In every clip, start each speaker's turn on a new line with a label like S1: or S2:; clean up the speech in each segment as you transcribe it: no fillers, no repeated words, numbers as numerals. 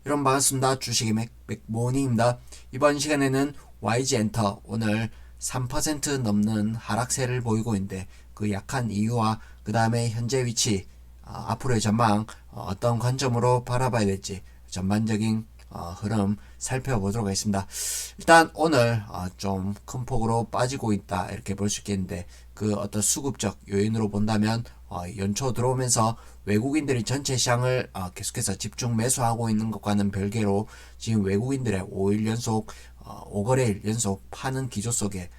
S1: 여러분 반갑습니다. 주식의 맥모닝입니다. 이번 시간에는 YG엔터 오늘 3% 넘는 하락세를 보이고 있는데 그 약한 이유와 그 다음에 현재 위치, 앞으로의 전망, 어떤 관점으로 바라봐야 될지 전반적인 흐름 살펴보도록 하겠습니다. 일단 오늘 좀 큰 폭으로 빠지고 있다 이렇게 볼 수 있겠는데 그 어떤 수급적 요인으로 본다면 연초 들어오면서 외국인들이 전체 시장을 계속해서 집중 매수하고 있는 것과는 별개로 지금 외국인들의 5일 연속 5거래일 연속 파는 기조 속에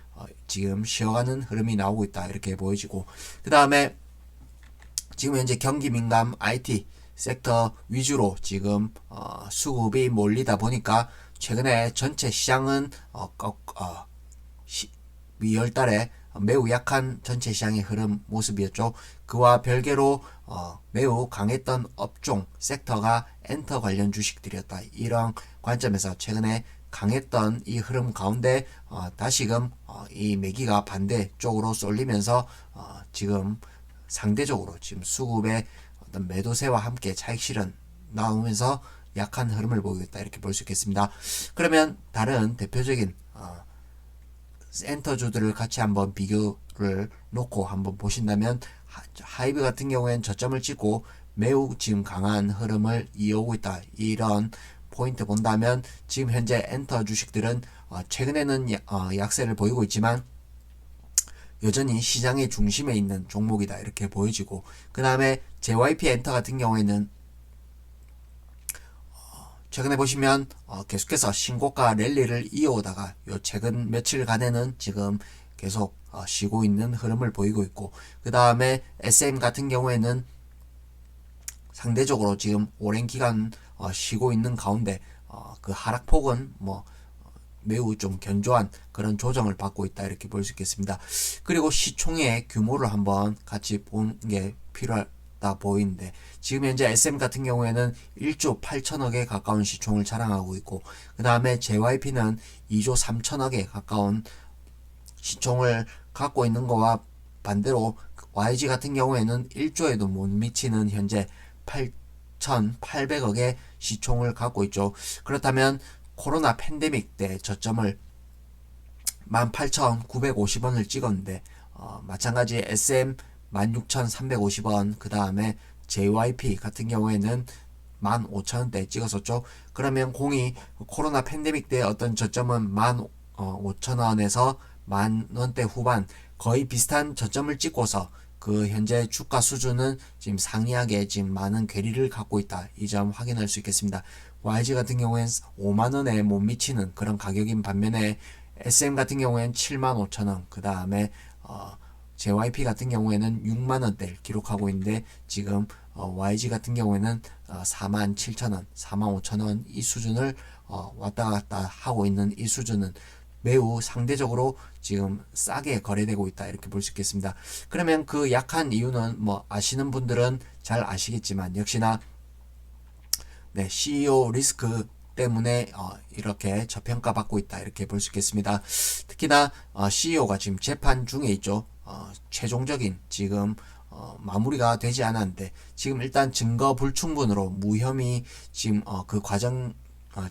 S1: 지금 쉬어가는 흐름이 나오고 있다 이렇게 보여지고, 그 다음에 지금 현재 경기 민감 IT 섹터 위주로 지금 수급이 몰리다 보니까 최근에 전체 시장은 2월달에 매우 약한 전체 시장의 흐름 모습이었죠. 그와 별개로 매우 강했던 업종 섹터가 엔터 관련 주식들이었다. 이런 관점에서 최근에 강했던 이 흐름 가운데 다시금 이 매기가 반대쪽으로 쏠리면서 지금 상대적으로 지금 수급의 어떤 매도세와 함께 차익 실현 나오면서 약한 흐름을 보이고 있다 이렇게 볼 수 있겠습니다. 그러면 다른 대표적인 센터주들을 같이 한번 비교를 놓고 한번 보신다면 하이브 같은 경우에는 저점을 찍고 매우 지금 강한 흐름을 이어오고 있다. 이런 포인트 본다면 지금 현재 엔터 주식들은 최근에는 약세를 보이고 있지만 여전히 시장의 중심에 있는 종목이다 이렇게 보여지고, 그 다음에 JYP 엔터 같은 경우에는 최근에 보시면 계속해서 신고가 랠리를 이어오다가 요 최근 며칠간에는 지금 계속 쉬고 있는 흐름을 보이고 있고, 그 다음에 SM 같은 경우에는 상대적으로 지금 오랜 기간 쉬고 있는 가운데 그 하락폭은 매우 좀 견조한 그런 조정을 받고 있다 이렇게 볼 수 있겠습니다. 그리고 시총의 규모를 한번 같이 보는 게 필요하다 보이는데 지금 현재 SM 같은 경우에는 1조 8천억에 가까운 시총을 자랑하고 있고, 그 다음에 JYP는 2조 3천억에 가까운 시총을 갖고 있는 거와 반대로 YG 같은 경우에는 1조에도 못 미치는 현재 8,800억의 시총을 갖고 있죠. 그렇다면 코로나 팬데믹 때 저점을 18,950원을 찍었는데 마찬가지 SM 16,350원, 그 다음에 JYP 같은 경우에는 15,000원대 찍었었죠. 그러면 공이 코로나 팬데믹 때 어떤 저점은 15,000원에서 10,000원대 후반 거의 비슷한 저점을 찍고서 그 현재 주가 수준은 지금 상이하게 지금 많은 괴리를 갖고 있다. 이 점 확인할 수 있겠습니다. YG 같은 경우엔 5만원에 못 미치는 그런 가격인 반면에 SM 같은 경우엔 75,000원, 그 다음에 JYP 같은 경우에는 6만원대를 기록하고 있는데 지금 YG 같은 경우에는 47,000원, 45,000원 이 수준을 왔다 갔다 하고 있는 이 수준은 매우 상대적으로 지금 싸게 거래되고 있다 이렇게 볼 수 있겠습니다. 그러면 그 약한 이유는 아시는 분들은 잘 아시겠지만 역시나 CEO 리스크 때문에 이렇게 저평가 받고 있다 이렇게 볼 수 있겠습니다. 특히나 CEO가 지금 재판 중에 있죠. 최종적인 지금 마무리가 되지 않았는데 지금 일단 증거 불충분으로 무혐의 지금 그 과정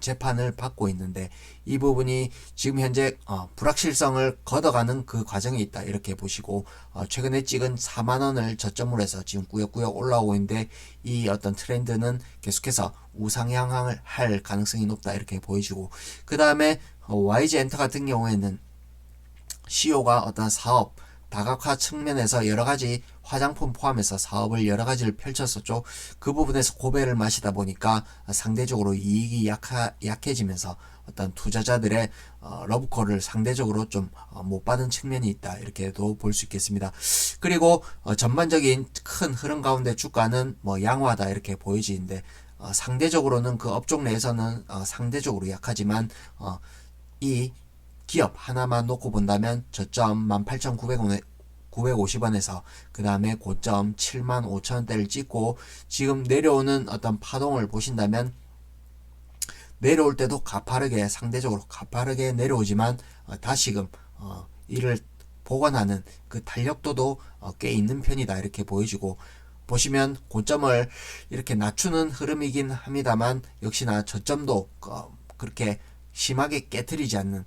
S1: 재판을 받고 있는데 이 부분이 지금 현재 불확실성을 걷어가는 그 과정에 있다 이렇게 보시고, 최근에 찍은 4만원을 저점으로 해서 지금 꾸역꾸역 올라오고 있는데 이 어떤 트렌드는 계속해서 우상향을 할 가능성이 높다 이렇게 보여지고, 그 다음에 YG 엔터 같은 경우에는 CEO가 어떤 사업 다각화 측면에서 여러가지 화장품 포함해서 사업을 여러가지를 펼쳤었죠. 그 부분에서 고배를 마시다 보니까 상대적으로 이익이 약해지면서 어떤 투자자들의 러브콜을 상대적으로 좀 못 받은 측면이 있다 이렇게도 볼 수 있겠습니다. 그리고 전반적인 큰 흐름 가운데 주가는 양호하다 이렇게 보여지는데 상대적으로는 그 업종 내에서는 상대적으로 약하지만 이 기업 하나만 놓고 본다면 저점 18,950원에서 그 다음에 고점 75,000원대를 찍고 지금 내려오는 어떤 파동을 보신다면 내려올 때도 가파르게 상대적으로 가파르게 내려오지만 다시금 이를 복원하는 그 탄력도도 꽤 있는 편이다 이렇게 보여지고, 보시면 고점을 이렇게 낮추는 흐름이긴 합니다만 역시나 저점도 그렇게 심하게 깨트리지 않는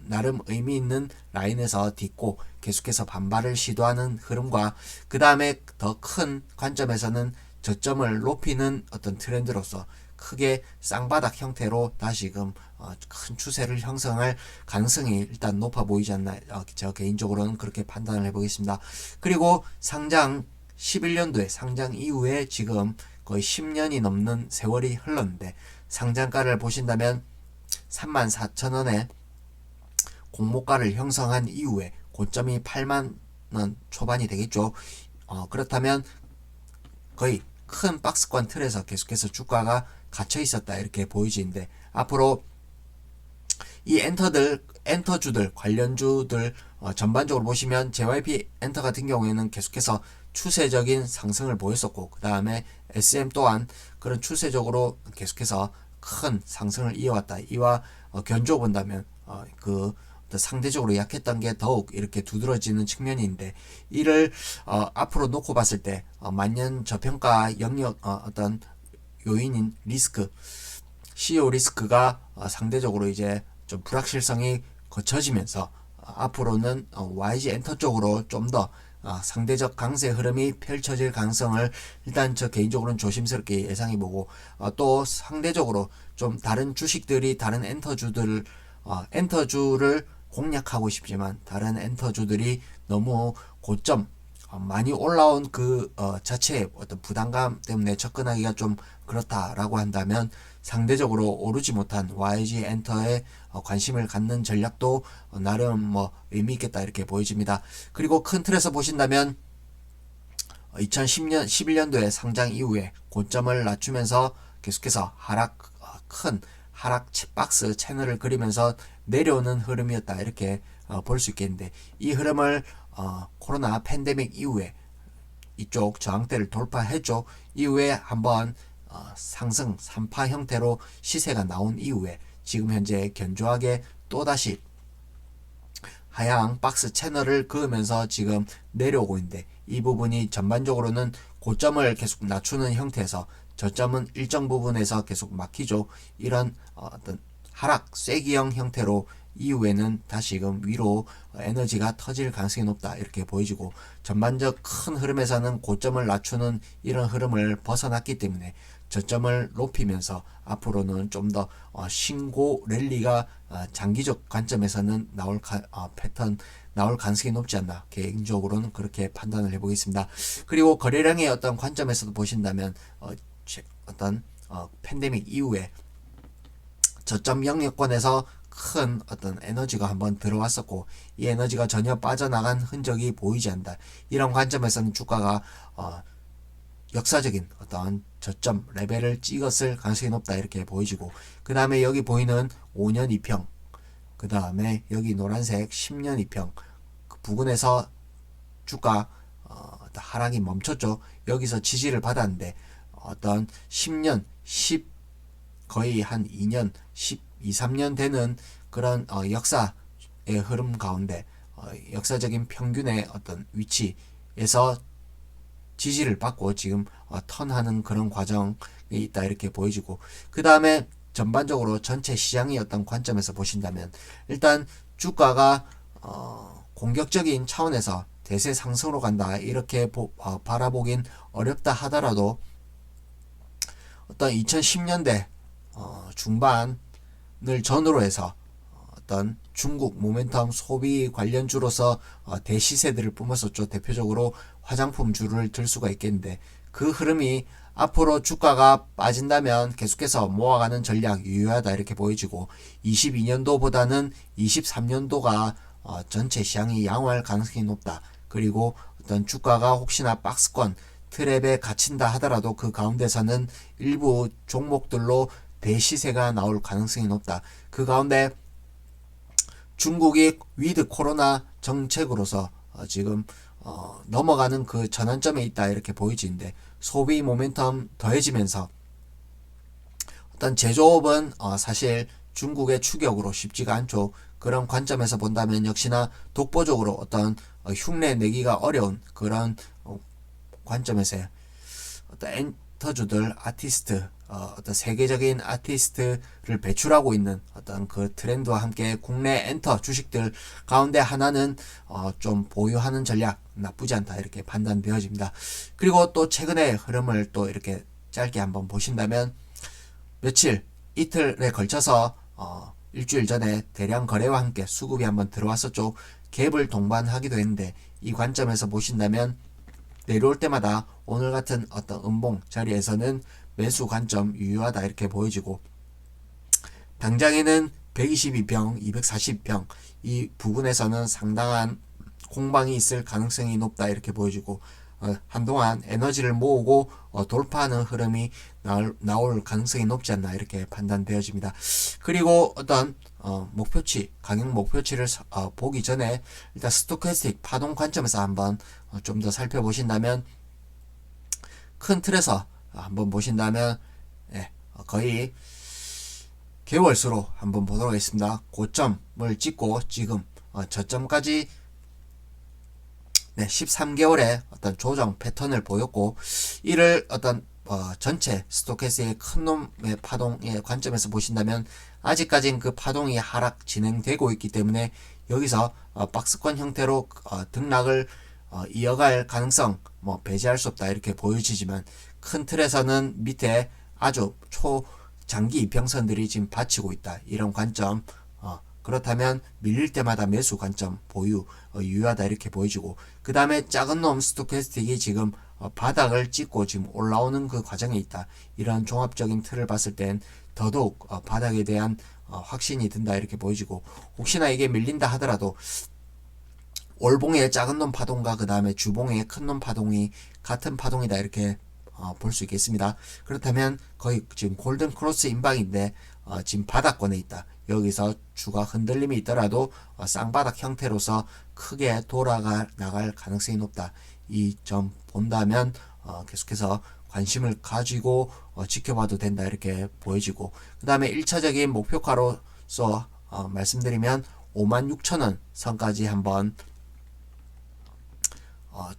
S1: 나름 의미 있는 라인에서 딛고 계속해서 반발을 시도하는 흐름과 그 다음에 더 큰 관점에서는 저점을 높이는 어떤 트렌드로서 크게 쌍바닥 형태로 다시금 큰 추세를 형성할 가능성이 일단 높아 보이지 않나 저 개인적으로는 그렇게 판단을 해보겠습니다. 그리고 상장 11년도에 상장 이후에 지금 거의 10년이 넘는 세월이 흘렀는데 상장가를 보신다면 34,000원에 공모가를 형성한 이후에 고점이 8만원 초반이 되겠죠. 그렇다면 거의 큰 박스권 틀에서 계속해서 주가가 갇혀 있었다 이렇게 보이지는데 앞으로 이 엔터주들 관련주들 전반적으로 보시면 JYP 엔터 같은 경우에는 계속해서 추세적인 상승을 보였었고 그 다음에 SM 또한 그런 추세적으로 계속해서 큰 상승을 이어왔다. 이와 견주어 본다면 그 상대적으로 약했던 게 더욱 이렇게 두드러지는 측면인데 이를 앞으로 놓고 봤을 때 만년 저평가 영역 어떤 요인인 리스크 CEO 리스크가 상대적으로 이제 좀 불확실성이 거쳐지면서 앞으로는 YG 엔터 쪽으로 좀 더 상대적 강세 흐름이 펼쳐질 가능성을 일단 저 개인적으로는 조심스럽게 예상해보고 또 상대적으로 좀 다른 주식들이 다른 엔터주를 공략하고 싶지만 다른 엔터주들이 너무 고점 많이 올라온 그 자체의 어떤 부담감 때문에 접근하기가 좀 그렇다라고 한다면 상대적으로 오르지 못한 YG 엔터에 관심을 갖는 전략도 나름 뭐 의미 있겠다 이렇게 보여집니다. 그리고 큰 틀에서 보신다면 2010년 11년도에 상장 이후에 고점을 낮추면서 계속해서 큰 하락 박스 채널을 그리면서 내려오는 흐름이었다 이렇게 볼 수 있겠는데 이 흐름을 코로나 팬데믹 이후에 이쪽 저항대를 돌파했죠. 이후에 한번 상승 3파 형태로 시세가 나온 이후에 지금 현재 견조하게 또다시 하향 박스 채널을 그으면서 지금 내려오고 있는데 이 부분이 전반적으로는 고점을 계속 낮추는 형태에서 저점은 일정 부분에서 계속 막히죠. 이런 어떤 하락 쐐기형 형태로 이후에는 다시금 위로 에너지가 터질 가능성이 높다 이렇게 보여지고 전반적 큰 흐름에서는 고점을 낮추는 이런 흐름을 벗어났기 때문에 저점을 높이면서 앞으로는 좀 더 신고 랠리가 장기적 관점에서는 패턴 나올 가능성이 높지 않나 개인적으로는 그렇게 판단을 해보겠습니다. 그리고 거래량의 어떤 관점에서도 보신다면 어떤 팬데믹 이후에 저점 영역권에서 큰 어떤 에너지가 한번 들어왔었고 이 에너지가 전혀 빠져나간 흔적이 보이지 않는다. 이런 관점에서는 주가가 역사적인 어떤 저점 레벨을 찍었을 가능성이 높다 이렇게 보여지고 그 다음에 여기 보이는 5년 2평 그 다음에 여기 노란색 10년 2평 그 부근에서 주가 하락이 멈췄죠. 여기서 지지를 받았는데 어떤 10년 10 거의 한 2년 12, 3년 되는 그런 역사의 흐름 가운데 역사적인 평균의 어떤 위치에서 지지를 받고 지금 턴하는 그런 과정이 있다 이렇게 보여지고 그 다음에 전반적으로 전체 시장의 어떤 관점에서 보신다면 일단 주가가 공격적인 차원에서 대세 상승으로 간다 이렇게 바라보긴 어렵다 하더라도 어떤 2010년대 중반을 전후로 해서 어떤 중국 모멘텀 소비 관련주로서 대시세들을 뿜었었죠. 대표적으로 화장품주를 들 수가 있겠는데 그 흐름이 앞으로 주가가 빠진다면 계속해서 모아가는 전략 유효하다 이렇게 보여지고 22년도보다는 23년도가 전체 시장이 양호할 가능성이 높다. 그리고 어떤 주가가 혹시나 박스권 트랩에 갇힌다 하더라도 그 가운데서는 일부 종목들로 대시세가 나올 가능성이 높다. 그 가운데 중국이 위드 코로나 정책으로서 지금 넘어가는 그 전환점에 있다 이렇게 보이지는데 소비 모멘텀 더해지면서 어떤 제조업은 사실 중국의 추격으로 쉽지가 않죠. 그런 관점에서 본다면 역시나 독보적으로 어떤 흉내 내기가 어려운 그런 관점에서 어떤 엔터주들 아티스트 어떤 세계적인 아티스트를 배출하고 있는 어떤 그 트렌드와 함께 국내 엔터 주식들 가운데 하나는 좀 보유하는 전략 나쁘지 않다 이렇게 판단되어집니다. 그리고 또 최근의 흐름을 또 이렇게 짧게 한번 보신다면 며칠 이틀에 걸쳐서 일주일 전에 대량 거래와 함께 수급이 한번 들어왔었죠. 갭을 동반하기도 했는데 이 관점에서 보신다면 내려올 때마다 오늘 같은 어떤 음봉 자리에서는 매수 관점 유효하다 이렇게 보여지고 당장에는 122평, 240평 이 부분에서는 상당한 공방이 있을 가능성이 높다 이렇게 보여지고 한동안 에너지를 모으고 돌파하는 흐름이 나올 가능성이 높지 않나 이렇게 판단되어집니다. 그리고 어떤 목표치, 가격 목표치를 보기 전에 일단 스토캐스틱 파동 관점에서 한번 좀 더 살펴보신다면 큰 틀에서 한번 보신다면 거의 개월수로 한번 보도록 하겠습니다. 고점을 찍고 지금 저점까지 13개월의 어떤 조정 패턴을 보였고 이를 어떤 전체 스토캐스의 큰 놈의 파동의 관점에서 보신다면 아직까지는 그 파동이 하락 진행되고 있기 때문에 여기서 박스권 형태로 등락을 이어갈 가능성 배제할 수 없다 이렇게 보여지지만 큰 틀에서는 밑에 아주 초장기 이평선들이 지금 받치고 있다 이런 관점 그렇다면 밀릴 때마다 매수 관점 보유 유효하다 이렇게 보여지고 그 다음에 작은 놈 스토캐스틱이 지금 바닥을 찍고 지금 올라오는 그 과정에 있다 이런 종합적인 틀을 봤을 땐 더더욱 바닥에 대한 확신이 든다 이렇게 보여지고 혹시나 이게 밀린다 하더라도 월봉의 작은 놈 파동과 그 다음에 주봉의 큰 놈 파동이 같은 파동이다 이렇게 볼 수 있겠습니다. 그렇다면 거의 지금 골든 크로스 인방인데 지금 바닥권에 있다. 여기서 주가 흔들림이 있더라도 쌍바닥 형태로서 크게 나갈 가능성이 높다. 이 점 본다면 계속해서 관심을 가지고 지켜봐도 된다 이렇게 보여지고 그 다음에 1차적인 목표가로서 말씀드리면 56,000원 선까지 한번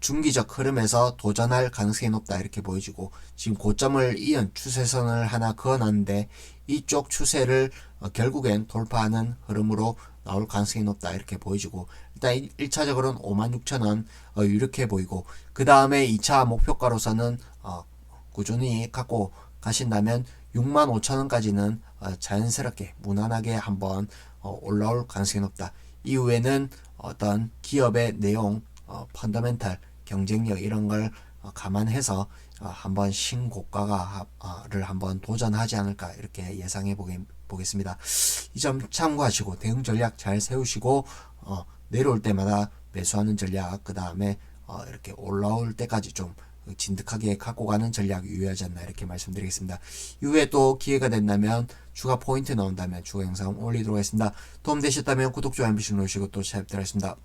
S1: 중기적 흐름에서 도전할 가능성이 높다 이렇게 보여지고 지금 고점을 이은 추세선을 하나 그어놨는데 이쪽 추세를 결국엔 돌파하는 흐름으로 나올 가능성이 높다 이렇게 보여지고 일단 1차적으로는 56,000원 이렇게 보이고 그 다음에 2차 목표가로서는 꾸준히 갖고 가신다면 65,000원까지는 자연스럽게 무난하게 한번 올라올 가능성이 높다. 이후에는 어떤 기업의 내용 펀더멘탈 경쟁력 이런 걸 감안해서 한번 신고가를 한번 도전하지 않을까 이렇게 예상해 보겠습니다. 이 점 참고하시고 대응 전략 잘 세우시고 내려올 때마다 매수하는 전략 그 다음에 이렇게 올라올 때까지 좀 진득하게 갖고 가는 전략 유효하지 않나 이렇게 말씀드리겠습니다. 이후에 또 기회가 된다면 추가 포인트 나온다면 추가 영상 올리도록 하겠습니다. 도움되셨다면 구독, 좋아요 한 번씩 누르시고 또 찾아뵙도록 하겠습니다.